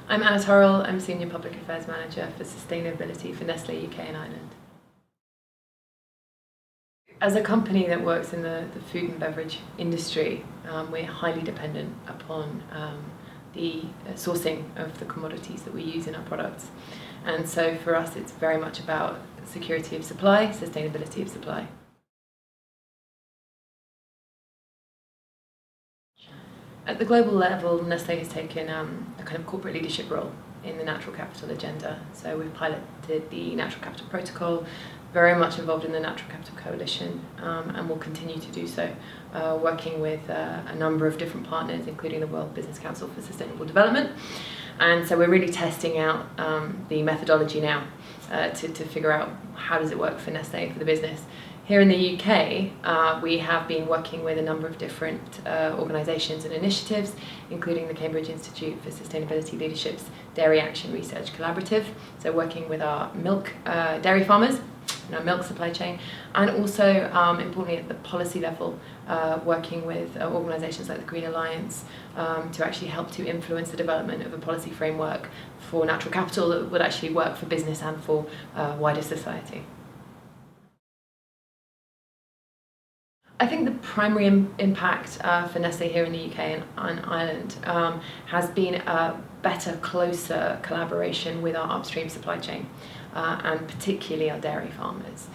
I'm Anna Turrell. I'm Senior Public Affairs Manager for Sustainability for Nestle UK and Ireland. As a company that works in the food and beverage industry, we're highly dependent upon the sourcing of the commodities that we use in our products. And so for us, it's very much about security of supply, sustainability of supply. At the global level, Nestlé has taken a kind of corporate leadership role in the natural capital agenda. So we've piloted the Natural Capital Protocol, very much involved in the Natural Capital Coalition, and will continue to do so, working with a number of different partners, including the World Business Council for Sustainable Development. And so we're really testing out the methodology now to figure out how does it work for Nestlé, for the business. Here in the UK, we have been working with a number of different organisations and initiatives, including the Cambridge Institute for Sustainability Leadership's Dairy Action Research Collaborative, so working with our milk dairy farmers and our milk supply chain, and also, importantly, at the policy level, working with organisations like the Green Alliance to actually help to influence the development of a policy framework for natural capital that would actually work for business and for wider society. I think the primary impact for Nestlé here in the UK and Ireland has been a better, closer collaboration with our upstream supply chain, and particularly our dairy farmers.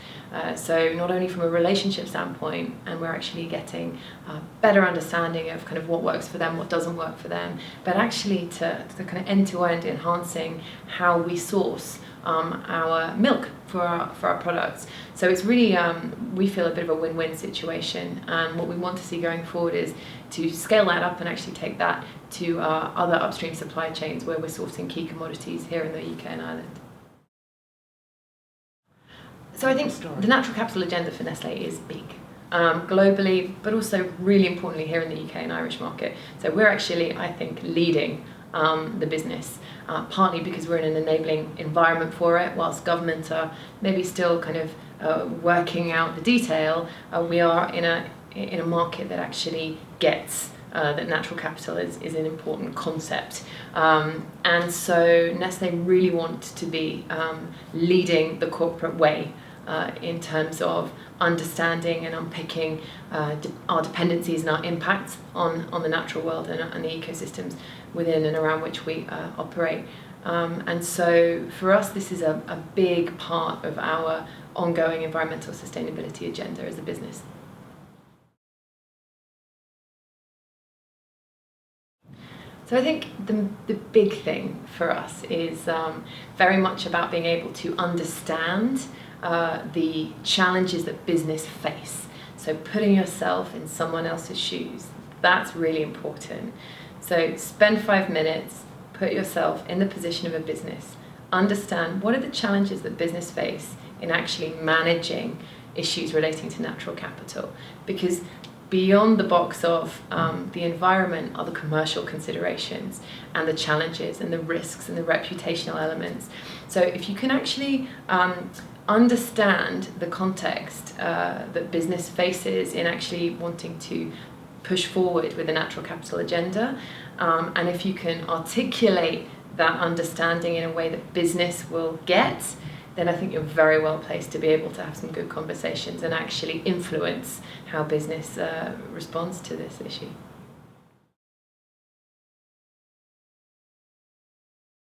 So not only from a relationship standpoint, and we're actually getting a better understanding of kind of what works for them, what doesn't work for them, but actually to kind of end-to-end enhancing how we source our milk for our products. So it's really, we feel, a bit of a win-win situation, and what we want to see going forward is to scale that up and actually take that to other upstream supply chains where we're sourcing key commodities here in the UK and Ireland. So I think the natural capital agenda for Nestlé is big, globally, but also really importantly here in the UK and Irish market. So we're actually, I think, leading the business, partly because we're in an enabling environment for it. Whilst governments are maybe still kind of working out the detail, we are in a market that actually gets that natural capital is an important concept. And so Nestlé really want to be leading the corporate way in terms of understanding and unpicking our dependencies and our impacts on the natural world and the ecosystems within and around which we operate. And so for us, this is a big part of our ongoing environmental sustainability agenda as a business. So I think the big thing for us is very much about being able to understand the challenges that business face. So putting yourself in someone else's shoes, that's really important. So spend 5 minutes, put yourself in the position of a business, understand what are the challenges that business face in actually managing issues relating to natural capital. Because beyond the box of the environment are the commercial considerations and the challenges and the risks and the reputational elements. So if you can actually understand the context that business faces in actually wanting to push forward with the natural capital agenda, and if you can articulate that understanding in a way that business will get, then I think you're very well placed to be able to have some good conversations and actually influence how business responds to this issue.